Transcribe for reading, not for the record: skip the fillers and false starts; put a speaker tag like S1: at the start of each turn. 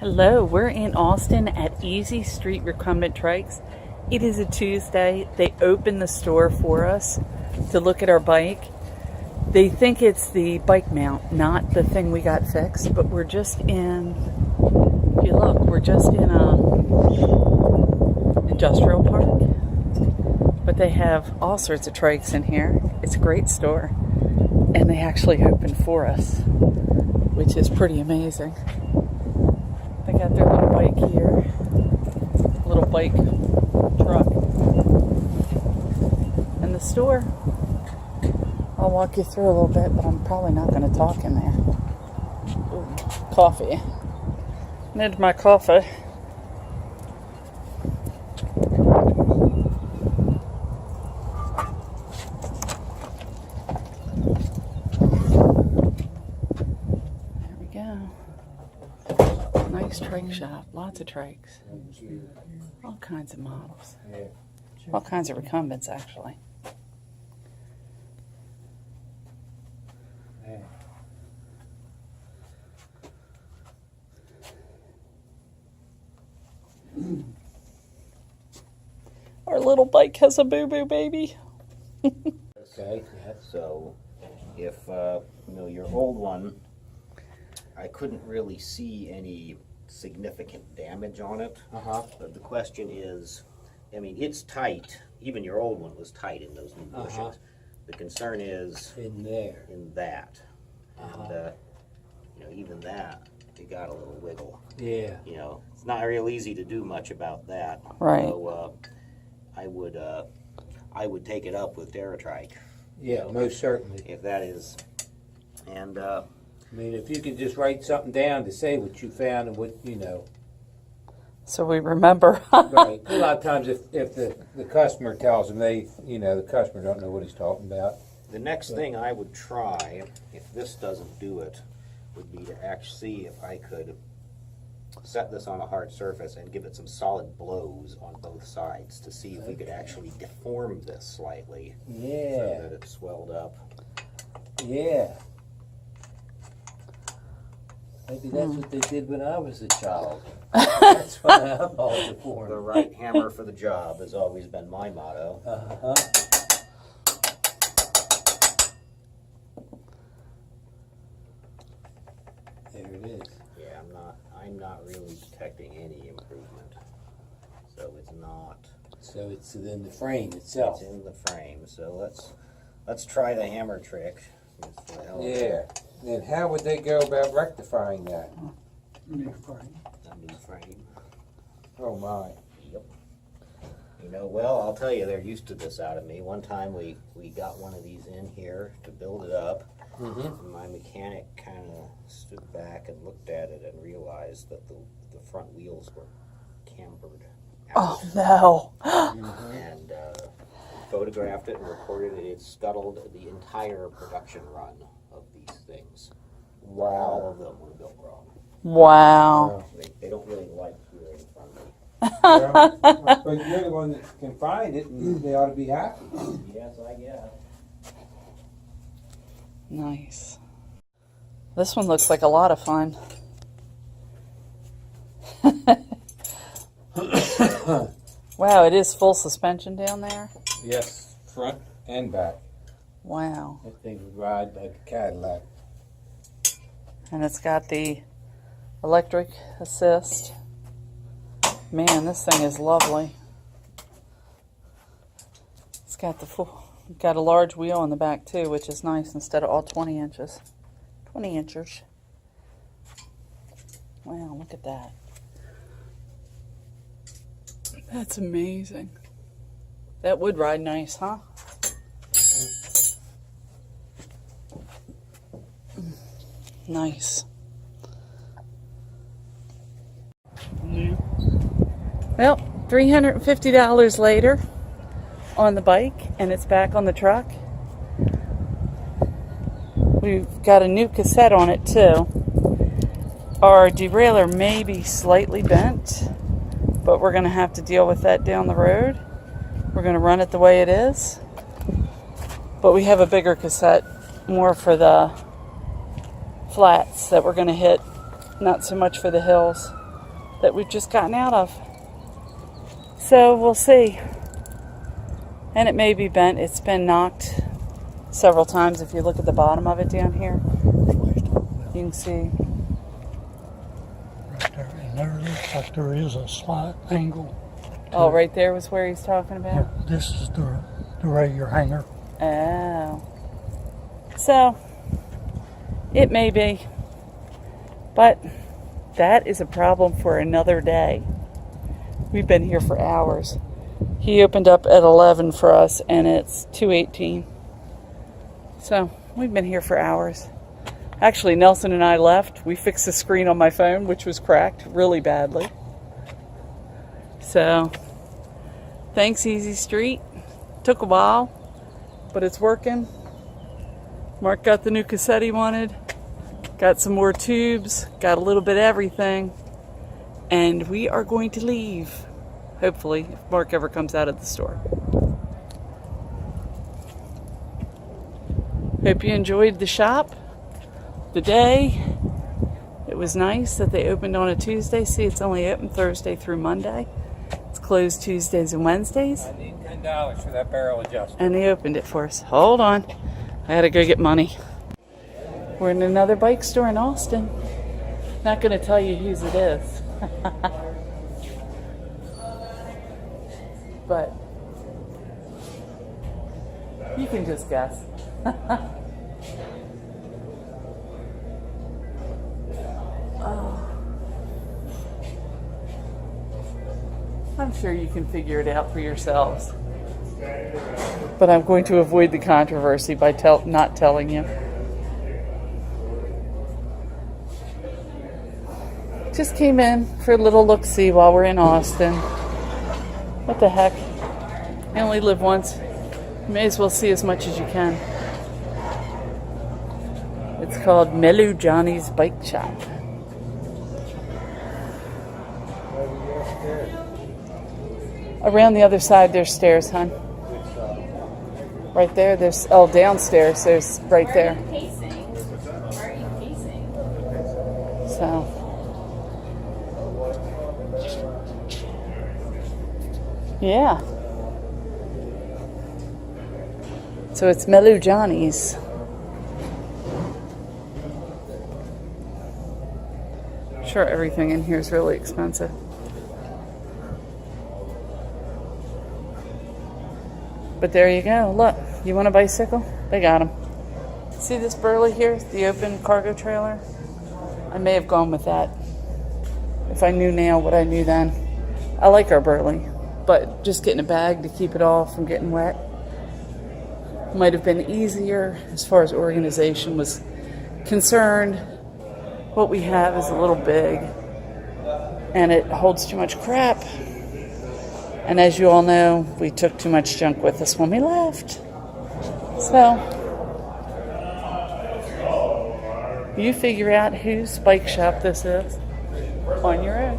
S1: Hello, we're in Austin at Easy Street Recumbent Trikes. It is a Tuesday. They opened the store for us to look at our bike. They think it's the bike mount, not the thing we got fixed, but we're just in, if you look, we're just in a industrial park. But they have all sorts of trikes in here. It's a great store. And they actually opened for us, which is pretty amazing. They got their little bike here, little bike truck. And the store, I'll walk you through a little bit, but I'm probably not going to talk in there. Ooh, coffee. Need my coffee. There we go. Nice trike shop, lots of trikes, all kinds of models, all kinds of recumbents actually. Our little bike has a boo-boo baby.
S2: Okay, so if your old one, I couldn't really see any significant damage on it. But the question is, I mean, it's tight. Even your old one was tight in those new bushings. The concern is
S3: in there.
S2: in that, and even that, you got a little wiggle.
S3: Yeah.
S2: It's not real easy to do much about that.
S1: Right.
S2: So I would take it up with TerraTrike.
S3: Yeah, most certainly.
S2: If that is, and
S3: I mean, if you could just write something down to say what you found and what,
S1: So we remember.
S3: Right. A lot of times if the customer tells them the customer don't know what he's talking about.
S2: the next thing I would try, if this doesn't do it, would be to actually see if I could set this on a hard surface and give it some solid blows on both sides to see if we could actually deform this slightly so
S3: Yeah.
S2: that it swelled up.
S3: Yeah. Maybe that's what they did when I was a child. That's why I'm all
S2: The
S3: deformed.
S2: right hammer for the job has always been my motto.
S3: There it is.
S2: Yeah, I'm not really detecting any improvement. So it's not.
S3: So it's in the frame itself.
S2: It's in the frame. So let's try the hammer trick.
S3: Yeah. Then how would they go about rectifying that?
S2: A new frame.
S3: Oh my.
S2: Yep. Well, I'll tell you, they're used to this out of me. One time we got one of these in here to build it up. And my mechanic kind of stood back and looked at it and realized that the front wheels were cambered out.
S1: Oh no.
S2: And photographed it and recorded it. It scuttled the entire production run of these things.
S3: Wow.
S2: All of them were built wrong.
S1: Wow.
S2: They don't really like hearing from me.
S3: Well, but you're the one that can find it, and they ought to be happy.
S2: Yes, I guess.
S1: Nice. This one looks like a lot of fun. Wow, it is full suspension down there?
S3: Yes, front and back.
S1: Wow.
S3: That thing would ride like a Cadillac.
S1: And it's got the electric assist. Man, this thing is lovely. It's got got a large wheel on the back too, which is nice instead of all 20 inches. 20 inches. Wow, look at that. That's amazing. That would ride nice, huh? Nice. Well, $350 later on the bike, and it's back on the truck. We've got a new cassette on it too. Our derailleur may be slightly bent, but we're going to have to deal with that down the road. We're going to run it the way it is. But we have a bigger cassette, more for the flats that we're going to hit, not so much for the hills. that we've just gotten out of. So we'll see. And it may be bent. It's been knocked several times. If you look at the bottom of it down here, you can see.
S4: Right there. And there looks like there is a slight angle.
S1: Oh, right there was where he's talking
S4: Yeah,
S1: about?
S4: this is the radiator hanger.
S1: Oh. So, it may be. But that is a problem for another day. We've been here for hours. He opened up at 11 for us, and it's 2:18. So, we've been here for hours. Actually, Nelson and I left. We fixed the screen on my phone, which was cracked really badly. So, thanks Easy Street. Took a while, but it's working. Mark got the new cassette he wanted. Got some more tubes. Got a little bit of everything. And we are going to leave. Hopefully, if Mark ever comes out of the store. Hope you enjoyed the shop, the day. It was nice that they opened on a Tuesday. See, it's only open Thursday through Monday. It's closed Tuesdays and Wednesdays.
S3: I need $10 for that barrel adjuster.
S1: And they opened it for us. Hold on. I gotta go get money. We're in another bike store in Austin. Not gonna tell you whose it is. But you can just guess. I'm sure you can figure it out for yourselves. But I'm going to avoid the controversy by not telling you. Just came in for a little look-see while we're in Austin. What the heck? You only live once. You may as well see as much as you can. It's called Mellow Johnny's Bike Shop. Around the other side, there's stairs, hon. Right there, there's, oh, downstairs, there's right there. So. Yeah. So it's Mellow Johnny's. Sure, everything in here is really expensive. But there you go. Look, you want a bicycle? They got them. See this Burley here? The open cargo trailer? I may have gone with that. If I knew now what I knew then. I like our Burley, but just getting a bag to keep it all from getting wet might have been easier as far as organization was concerned. What we have is a little big, and it holds too much crap. And as you all know, we took too much junk with us when we left. So, you figure out whose bike shop this is on your own.